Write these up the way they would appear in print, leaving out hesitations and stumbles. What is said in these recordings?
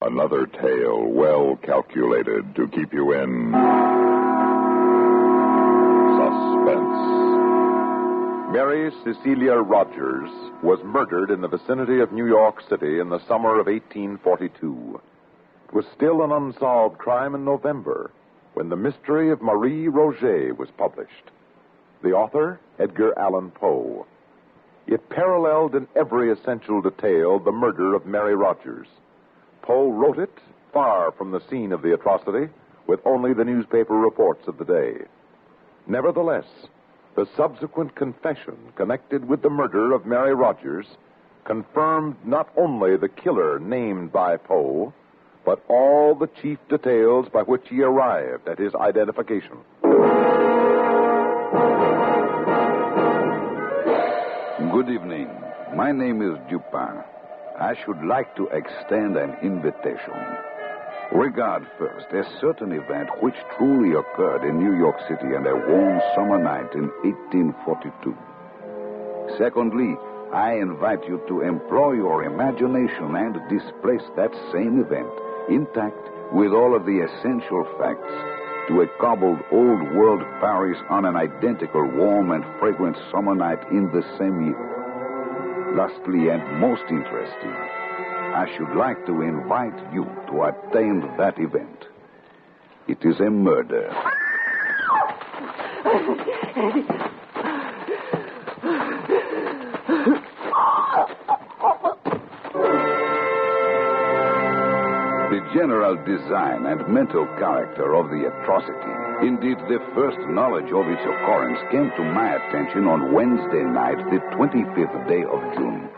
Another tale well calculated to keep you in suspense. Mary Cecilia Rogers was murdered in the vicinity of New York City in the summer of 1842. It was still an unsolved crime in November when The Mystery of Marie Roget was published. The author, Edgar Allan Poe. It paralleled in every essential detail the murder of Mary Rogers. Poe wrote it far from the scene of the atrocity, with only the newspaper reports of the day. Nevertheless, the subsequent confession connected with the murder of Mary Rogers confirmed not only the killer named by Poe, but all the chief details by which he arrived at his identification. Good evening. My name is Dupin. I should like to extend an invitation. Regard first a certain event which truly occurred in New York City on a warm summer night in 1842. Secondly, I invite you to employ your imagination and displace that same event, intact with all of the essential facts, to a cobbled old-world Paris on an identical warm and fragrant summer night in the same year. Lastly, and most interesting, I should like to invite you to attend that event. It is a murder. The general design and mental character of the atrocity, indeed the first knowledge of its occurrence, came to my attention on Wednesday night, the 25th day of June.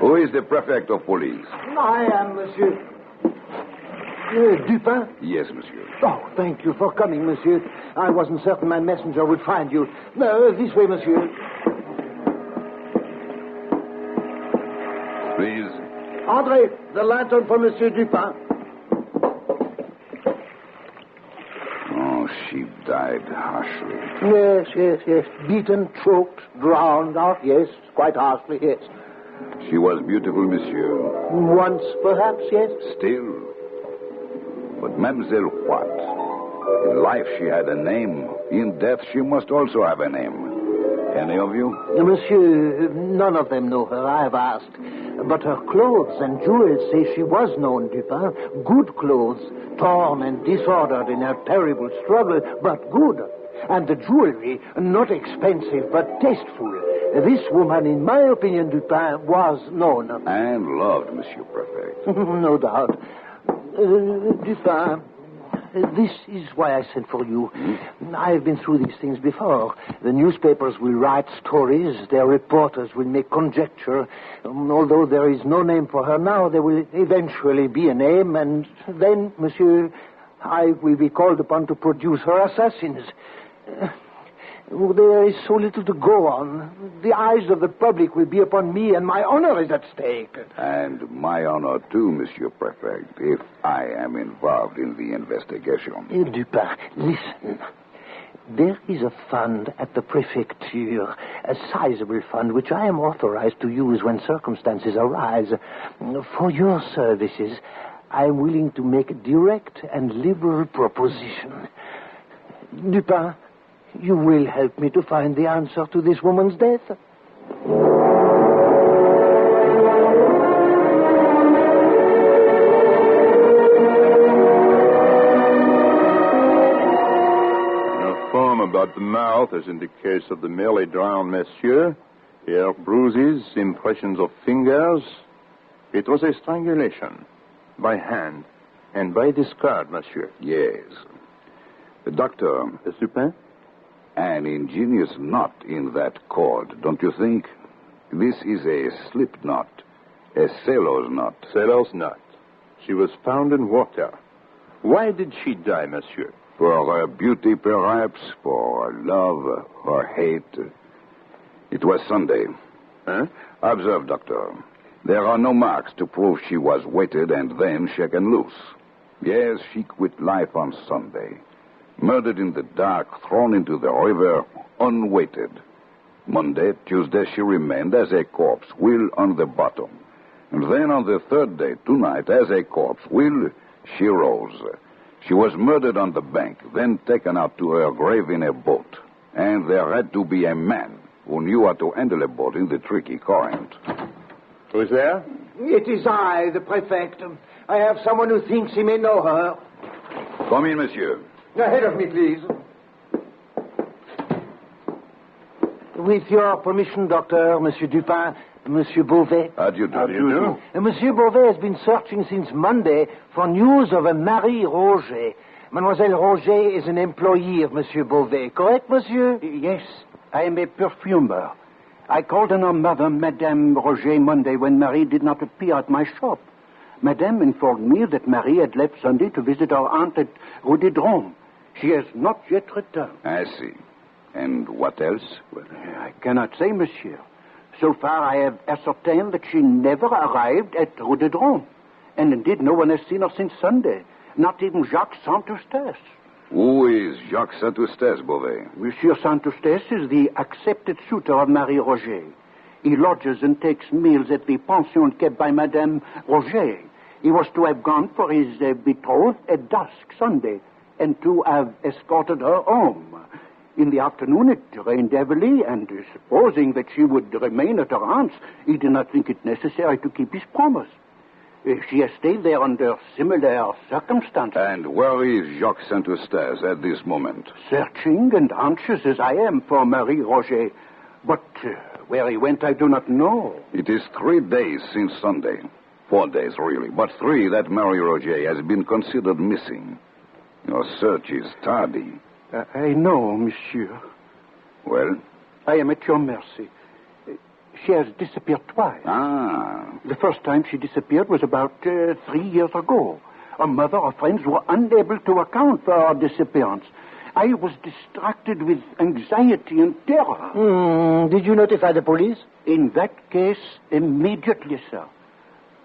Who is the prefect of police? I am, monsieur. Dupin? Yes, monsieur. Oh, thank you for coming, monsieur. I wasn't certain my messenger would find you. No, this way, monsieur. Please. André, the lantern for Monsieur Dupin. Oh, she died harshly. Yes. Beaten, choked, drowned. Oh, yes, quite harshly, yes. She was beautiful, monsieur. Once, perhaps, yes. Still. But Mademoiselle what? In life she had a name. In death she must also have a name. Any of you? Monsieur, none of them know her. I have asked. But her clothes and jewels say she was known, Dupin. Good clothes, torn and disordered in her terrible struggle, but good. And the jewelry, not expensive, but tasteful. This woman, in my opinion, Dupin, was known. And loved, Monsieur Prefect. No doubt. Dupin, this is why I sent for you. I've been through these things before. The newspapers will write stories. Their reporters will make conjecture. Although there is no name for her now, there will eventually be a name. And then, monsieur, I will be called upon to produce her assassins. There is so little to go on. The eyes of the public will be upon me, and my honor is at stake. And my honor, too, Monsieur Prefect, if I am involved in the investigation. Dupin, listen. There is a fund at the prefecture, a sizable fund, which I am authorized to use when circumstances arise. For your services, I am willing to make a direct and liberal proposition. Dupin, you will help me to find the answer to this woman's death. In a foam about the mouth, as in the case of the merely drowned monsieur. Here, bruises, impressions of fingers. It was a strangulation. By hand. And by discard, monsieur. Yes. The doctor. The Suspense? An ingenious knot in that cord, don't you think? This is a slip knot. A sailor's knot. Sailor's knot. She was found in water. Why did she die, monsieur? For her beauty, perhaps. For her love. Her hate. It was Sunday. Huh? Observe, doctor. There are no marks to prove she was weighted and then shaken loose. Yes, she quit life on Sunday. Murdered in the dark, thrown into the river, unweighted. Monday, Tuesday, she remained as a corpse, will on the bottom. And then on the third day, tonight, as a corpse, will, she rose. She was murdered on the bank, then taken out to her grave in a boat. And there had to be a man who knew how to handle a boat in the tricky current. Who is there? It is I, the prefect. I have someone who thinks he may know her. Come in, monsieur. Ahead of me, please. With your permission, Doctor, Monsieur Dupin, Monsieur Beauvais. How do you do? How do you do? Monsieur Beauvais has been searching since Monday for news of a Marie Roget. Mademoiselle Roget is an employee of Monsieur Beauvais, correct, monsieur? Yes, I am a perfumer. I called on her mother, Madame Roget, Monday when Marie did not appear at my shop. Madame informed me that Marie had left Sunday to visit her aunt at Roget. She has not yet returned. I see. And what else? Well, I cannot say, monsieur. So far, I have ascertained that she never arrived at Roget. And indeed, no one has seen her since Sunday. Not even Jacques Saint-Eustache. Who is Jacques Saint-Eustache, Beauvais? Monsieur Saint-Eustache is the accepted suitor of Marie Roget. He lodges and takes meals at the pension kept by Madame Roget. He was to have gone for his betrothed at dusk Sunday and to have escorted her home. In the afternoon, it rained heavily, and supposing that she would remain at her aunt's, he did not think it necessary to keep his promise. She has stayed there under similar circumstances. And where is Jacques Saint-Eustache at this moment? Searching and anxious as I am for Marie Roget. But where he went, I do not know. It is 3 days since Sunday. 4 days, really. But 3 that Marie Roget has been considered missing. Your search is tardy. I know, monsieur. Well? I am at your mercy. She has disappeared twice. Ah. The first time she disappeared was about 3 years ago. Her mother or friends were unable to account for her disappearance. I was distracted with anxiety and terror. Did you notify the police? In that case, immediately, sir.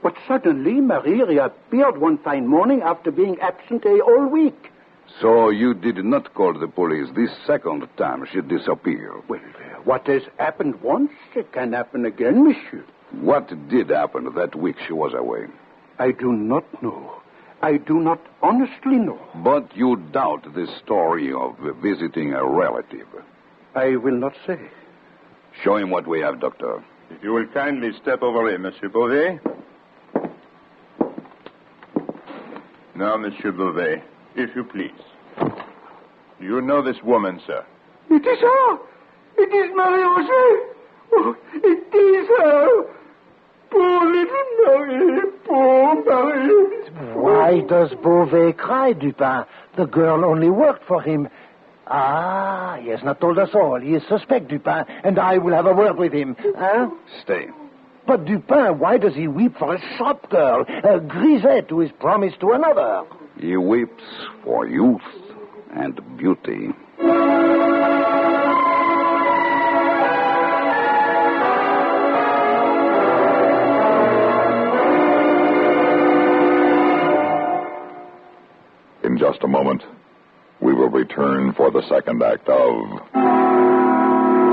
But suddenly, Marie reappeared one fine morning after being absent a whole week. So you did not call the police this second time she disappeared? Well, what has happened once can happen again, monsieur. What did happen that week she was away? I do not know. I do not honestly know. But you doubt the story of visiting a relative? I will not say. Show him what we have, Doctor. If you will kindly step over here, Monsieur Beauvais. Now, Monsieur Beauvais, if you please. Do you know this woman, sir? It is her. It is Marie Roget. Oh, it is her. Poor little Marie. Poor Marie. Why does Beauvais cry, Dupin? The girl only worked for him. Ah, he has not told us all. He is suspect, Dupin, and I will have a word with him. Huh? Stay. But Dupin, why does he weep for a shop girl, a grisette who is promised to another? He weeps for youth and beauty. In just a moment, we will return for the second act of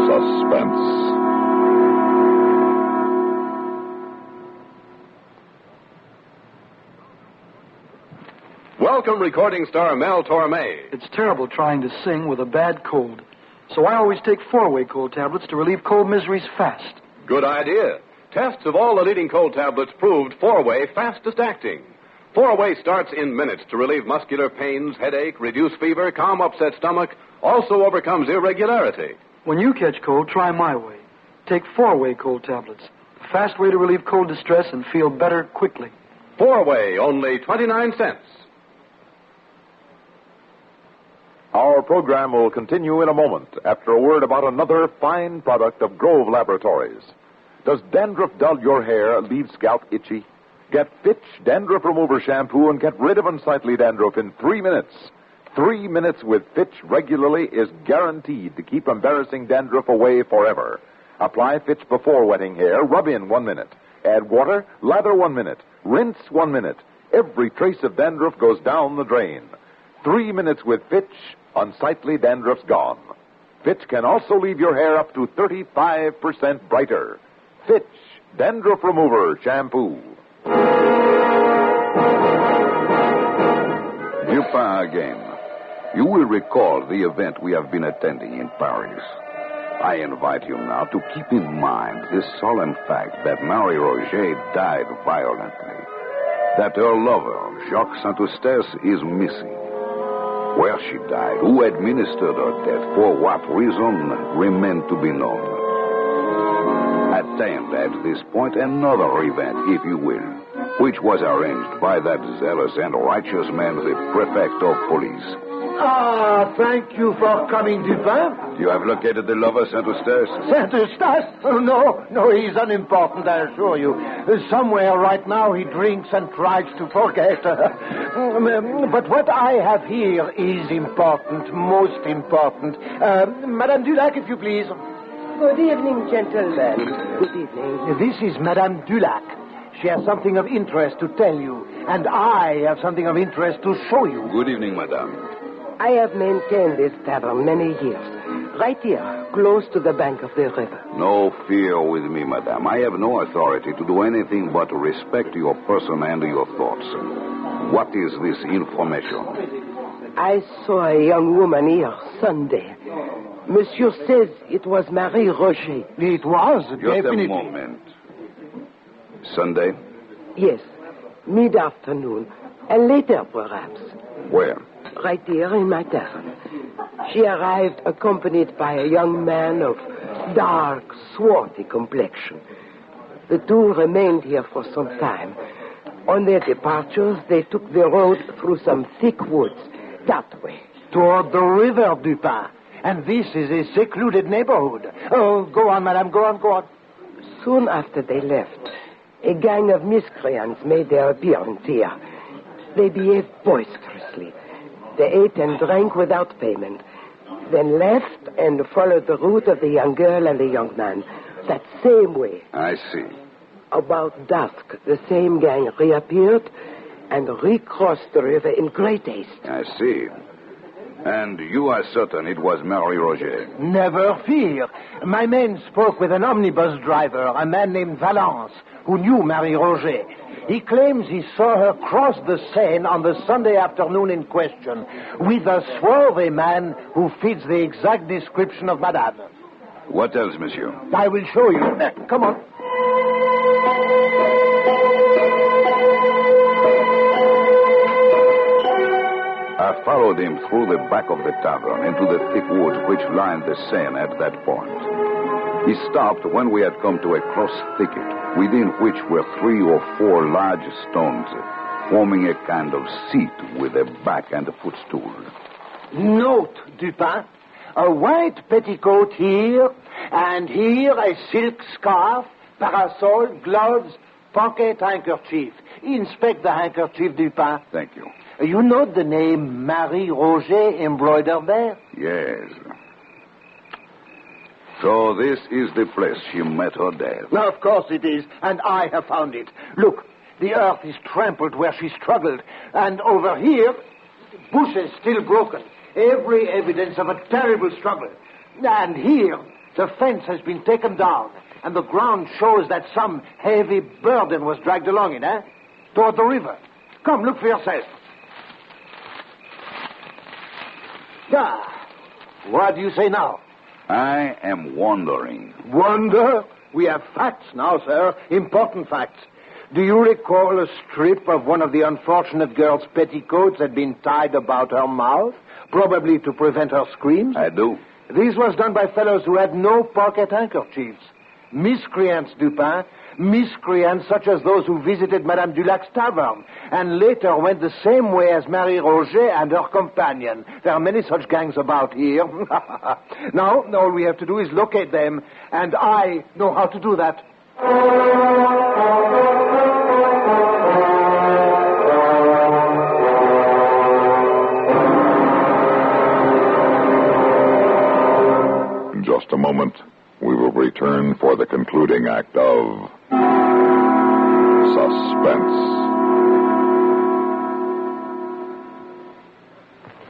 Suspense. Welcome, recording star Mel Torme. It's terrible trying to sing with a bad cold. So I always take 4-way cold tablets to relieve cold miseries fast. Good idea. Tests of all the leading cold tablets proved 4-way fastest acting. 4-way starts in minutes to relieve muscular pains, headache, reduce fever, calm upset stomach, also overcomes irregularity. When you catch cold, try my way. Take 4-way cold tablets. A fast way to relieve cold distress and feel better quickly. 4-way, only 29 cents. Our program will continue in a moment after a word about another fine product of Grove Laboratories. Does dandruff dull your hair, leave scalp itchy? Get Fitch Dandruff Remover Shampoo and get rid of unsightly dandruff in 3 minutes. 3 minutes with Fitch regularly is guaranteed to keep embarrassing dandruff away forever. Apply Fitch before wetting hair, rub in 1 minute. Add water, lather 1 minute, rinse 1 minute. Every trace of dandruff goes down the drain. 3 minutes with Fitch, unsightly dandruff's gone. Fitch can also leave your hair up to 35% brighter. Fitch Dandruff Remover Shampoo. Dupin again. You will recall the event we have been attending in Paris. I invite you now to keep in mind the solemn fact that Marie Roget died violently. That her lover, Jacques Saint-Eustache, is missing. Where she died, who administered her death, for what reason, remain to be known. Attend at this point another event, if you will, which was arranged by that zealous and righteous man, the prefect of police. Ah, thank you for coming, Dupin. You have located the lover, Saint-Eustache? Saint-Eustache? Oh, no, he's unimportant, I assure you. Somewhere right now he drinks and tries to forget. But what I have here is important, most important. Madame Dulac, if you please. Good evening, gentlemen. Good evening. This is Madame Dulac. She has something of interest to tell you, and I have something of interest to show you. Good evening, madame. I have maintained this tavern many years. Right here, close to the bank of the river. No fear with me, madame. I have no authority to do anything but respect your person and your thoughts. What is this information? I saw a young woman here Sunday. Monsieur says it was Marie Roget. It was, definitely. Just a moment. Sunday? Yes, mid-afternoon. And later, perhaps. Where? Right here in my tavern. She arrived accompanied by a young man of dark, swarthy complexion. The two remained here for some time. On their departures, they took the road through some thick woods, that way. Toward the river, Dupin. And this is a secluded neighborhood. Oh, go on, madame, go on. Soon after they left, a gang of miscreants made their appearance here. They behaved boisterously. They ate and drank without payment, then left and followed the route of the young girl and the young man, that same way. I see. About dusk, the same gang reappeared and recrossed the river in great haste. I see. And you are certain it was Marie Roget? Never fear. My men spoke with an omnibus driver, a man named Valence, who knew Marie Roget. He claims he saw her cross the Seine on the Sunday afternoon in question with a swarthy man who fits the exact description of Madame. What else, monsieur? I will show you. Come on. I followed him through the back of the tavern into the thick woods which lined the Seine at that point. He stopped when we had come to a close thicket, within which were 3 or 4 large stones, forming a kind of seat with a back and a footstool. Note, Dupin, a white petticoat here, and here a silk scarf, parasol, gloves, pocket handkerchief. Inspect the handkerchief, Dupin. Thank you. You note the name Marie Roget embroidered there? Yes. So this is the place she met her death. Well, of course it is, and I have found it. Look, the earth is trampled where she struggled, and over here, bushes still broken. Every evidence of a terrible struggle. And here, the fence has been taken down, and the ground shows that some heavy burden was dragged along it, toward the river. Come, look for yourself. Ah, what do you say now? I am wondering. Wonder? We have facts now, sir. Important facts. Do you recall a strip of one of the unfortunate girl's petticoats had been tied about her mouth, probably to prevent her screams? I do. This was done by fellows who had no pocket handkerchiefs. Miscreants, Dupin. Miscreants such as those who visited Madame Dulac's tavern and later went the same way as Marie Roget and her companion. There are many such gangs about here. Now, all we have to do is locate them, and I know how to do that. In just a moment, we will return for the concluding act of Suspense.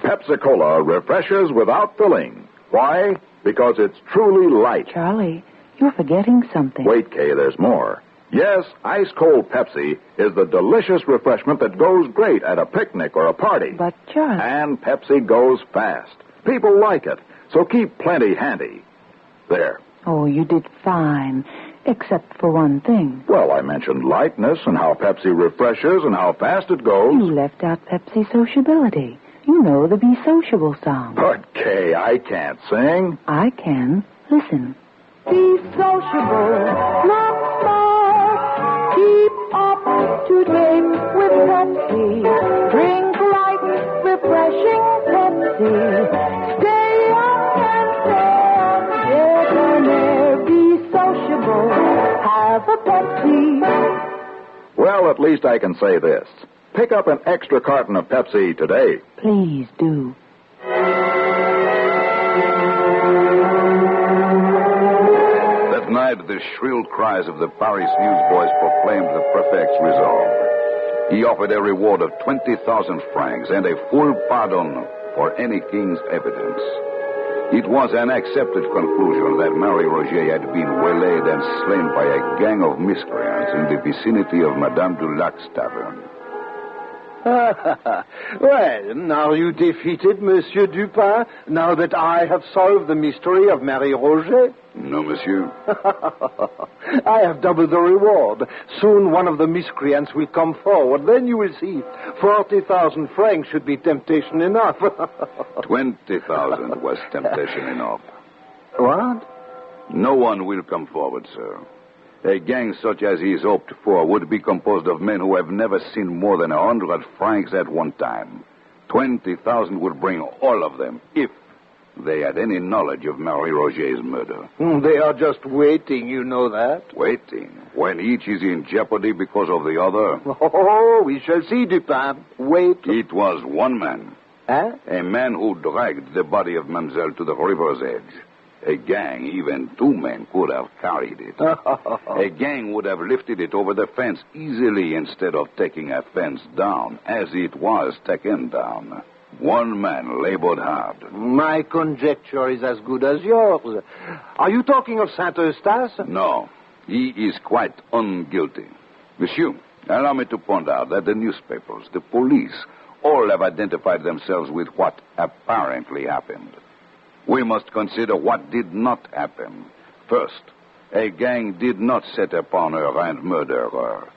Pepsi-Cola refreshes without filling. Why? because it's truly light. Charlie, you're forgetting something. Wait, Kay, there's more. Yes, ice-cold Pepsi is the delicious refreshment that goes great at a picnic or a party. But, Charlie... And Pepsi goes fast. People like it, so keep plenty handy. There. Oh, you did fine, except for one thing. Well, I mentioned lightness and how Pepsi refreshes and how fast it goes. You left out Pepsi sociability. You know the Be Sociable song. But, Kay, I can't sing. I can. Listen. Be sociable, not smart. Keep up to date with Pepsi. Drink light, refreshing Pepsi. Stay up and stay on. Get on there. Be sociable. Have a Pepsi. Well, at least I can say this. Pick up an extra carton of Pepsi today. Please do. That night, the shrill cries of the Paris newsboys proclaimed the prefect's resolve. He offered a reward of 20,000 francs and a full pardon for any king's evidence. It was an accepted conclusion that Marie Roget had been waylaid and slain by a gang of miscreants in the vicinity of Madame Dulac's tavern. Well, now you defeated Monsieur Dupin, now that I have solved the mystery of Marie Roget? No, monsieur. I have doubled the reward. Soon one of the miscreants will come forward. Then you will see. 40,000 francs should be temptation enough. 20,000 was temptation enough. What? No one will come forward, sir. A gang such as he is hoped for would be composed of men who have never seen more than 100 francs at one time. 20,000 would bring all of them, if they had any knowledge of Marie Roget's murder. They are just waiting, you know that. Waiting? When each is in jeopardy because of the other? Oh, we shall see, Dupin. Wait. It was one man. Huh? A man who dragged the body of Mademoiselle to the river's edge. A gang, even two men, could have carried it. A gang would have lifted it over the fence easily instead of taking a fence down, as it was taken down. One man labored hard. My conjecture is as good as yours. Are you talking of Saint-Eustache? No, he is quite unguilty. Monsieur, allow me to point out that the newspapers, the police, all have identified themselves with what apparently happened. We must consider what did not happen. First, a gang did not set upon her and murder her.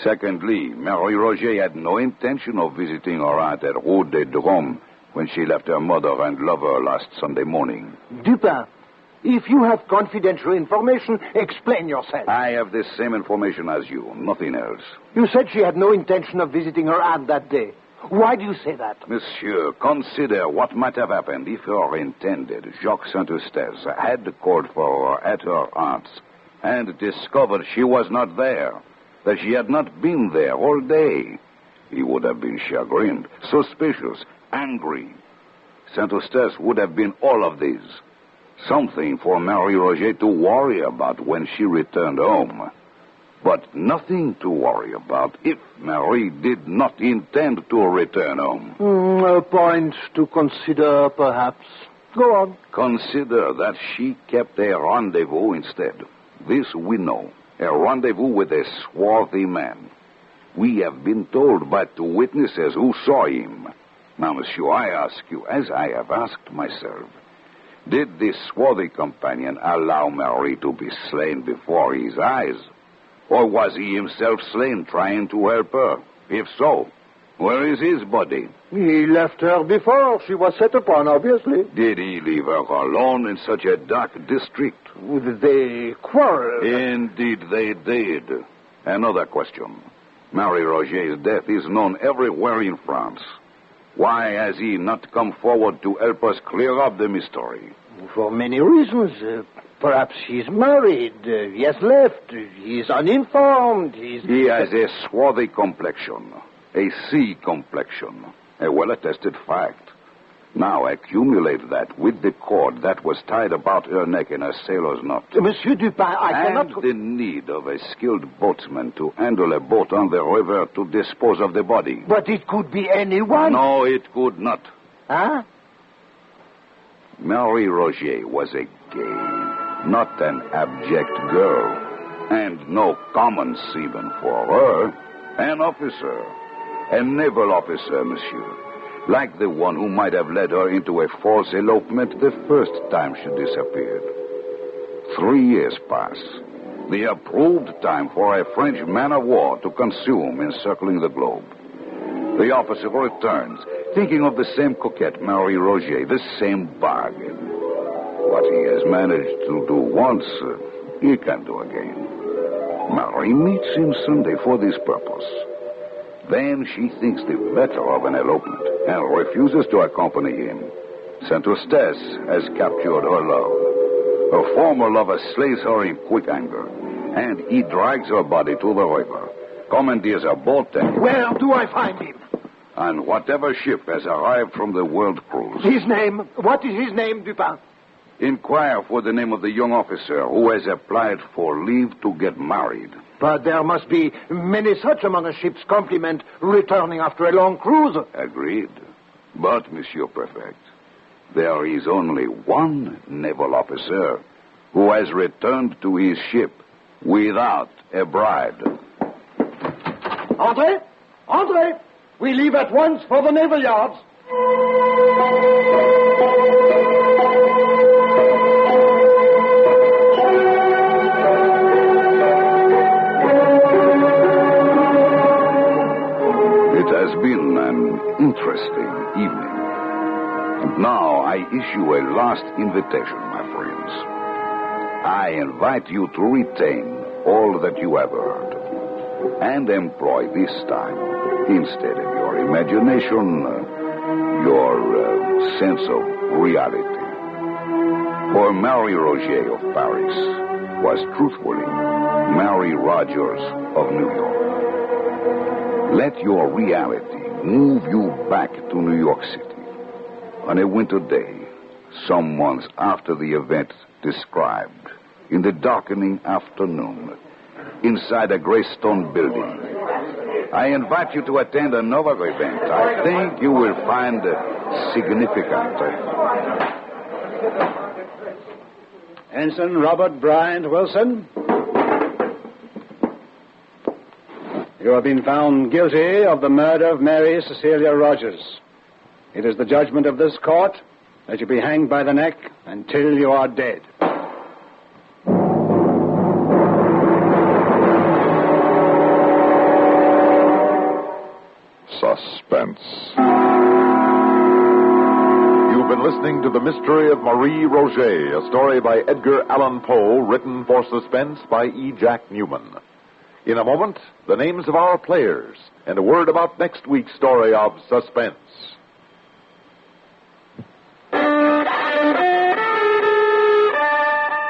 Secondly, Marie Roget had no intention of visiting her aunt at Rue des Drômes when she left her mother and lover last Sunday morning. Dupin, if you have confidential information, explain yourself. I have the same information as you, nothing else. You said she had no intention of visiting her aunt that day. Why do you say that? Monsieur, consider what might have happened if her intended, Jacques Saint-Eustache, had called for her at her aunt's and discovered she was not there, that she had not been there all day. He would have been chagrined, suspicious, angry. Saint-Eustache would have been all of these. Something for Marie Roget to worry about when she returned home. But nothing to worry about if Marie did not intend to return home. A point to consider, perhaps. Go on. Consider that she kept a rendezvous instead. This we know. A rendezvous with a swarthy man. We have been told by two witnesses who saw him. Now, monsieur, I ask you, as I have asked myself, did this swarthy companion allow Marie to be slain before his eyes? Or was he himself slain trying to help her? If so, where is his body? He left her before she was set upon, obviously. Did he leave her alone in such a dark district? They quarreled. Indeed they did. Another question. Marie Roget's death is known everywhere in France. Why has he not come forward to help us clear up the mystery? For many reasons. Perhaps he's married. He has left. He's uninformed. He has a swarthy complexion. A sea complexion. A well-attested fact. Now accumulate that with the cord that was tied about her neck in a sailor's knot. Monsieur Dupin, I cannot... And the need of a skilled boatsman to handle a boat on the river to dispose of the body. But it could be anyone. No, it could not. Huh? Marie Roget was a gay, not an abject girl, and no common seaman for her. An officer, a naval officer, monsieur, like the one who might have led her into a false elopement the first time she disappeared. 3 years pass, the approved time for a French man-of-war to consume encircling the globe. The officer returns, thinking of the same coquette, Marie Roget, the same bargain. What he has managed to do once, he can do again. Marie meets him Sunday for this purpose. Then she thinks the better of an elopement and refuses to accompany him. Saint Eustace has captured her love. Her former lover slays her in quick anger, and he drags her body to the river, commandeers a boat, and... Where do I find him? On whatever ship has arrived from the world cruise. His name? What is his name, Dupin? Inquire for the name of the young officer who has applied for leave to get married. But there must be many such among a ship's complement returning after a long cruise. Agreed. But, Monsieur Prefect, there is only one naval officer who has returned to his ship without a bride. Entrez! Entrez! We leave at once for the naval yards. It has been an interesting evening. And now I issue a last invitation, my friends. I invite you to retain all that you have heard and employ this time, instead of your imagination, your sense of reality. For Marie Roget of Paris was truthfully Mary Rogers of New York. Let your reality move you back to New York City. On a winter day, some months after the event described, in the darkening afternoon, inside a gray stone building, I invite you to attend another event I think you will find significant. Ensign Robert Bryant Wilson. You have been found guilty of the murder of Mary Cecilia Rogers. It is the judgment of this court that you be hanged by the neck until you are dead. Suspense. You've been listening to The Mystery of Marie Roget, a story by Edgar Allan Poe, written for Suspense by E. Jack Newman. In a moment, the names of our players and a word about next week's story of Suspense.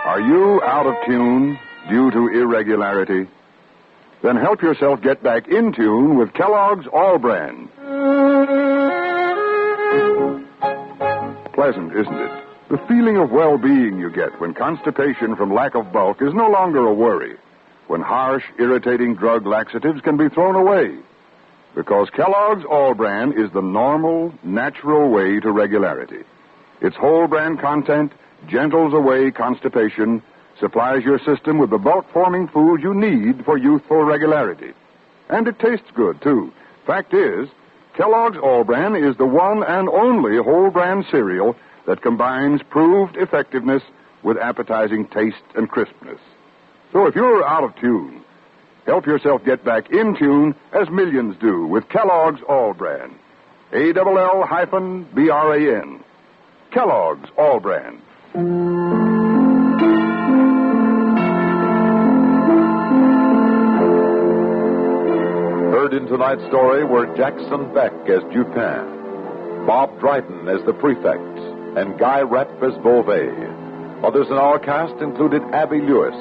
Are you out of tune due to irregularity? Then help yourself get back in tune with Kellogg's All Brand. Pleasant, isn't it? The feeling of well-being you get when constipation from lack of bulk is no longer a worry. When harsh, irritating drug laxatives can be thrown away. Because Kellogg's All Brand is the normal, natural way to regularity. Its whole brand content gentles away constipation, supplies your system with the bulk-forming food you need for youthful regularity. And it tastes good, too. Fact is, Kellogg's All Brand is the one and only whole brand cereal that combines proved effectiveness with appetizing taste and crispness. So if you're out of tune, help yourself get back in tune as millions do with Kellogg's All Brand. ALL-BRAN. Kellogg's All Brand. Heard in tonight's story were Jackson Beck as Dupin, Bob Dryden as the Prefect, and Guy Rep as Beauvais. Others in our cast included Abby Lewis,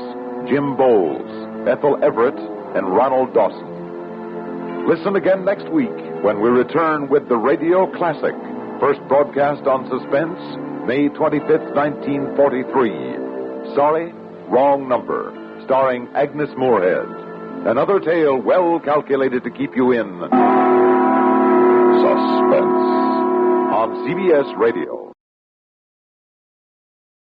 Jim Bowles, Ethel Everett, and Ronald Dawson. Listen again next week when we return with the Radio Classic, first broadcast on Suspense, May 25th, 1943. Sorry, wrong number, starring Agnes Moorehead. Another tale well calculated to keep you in suspense on CBS Radio.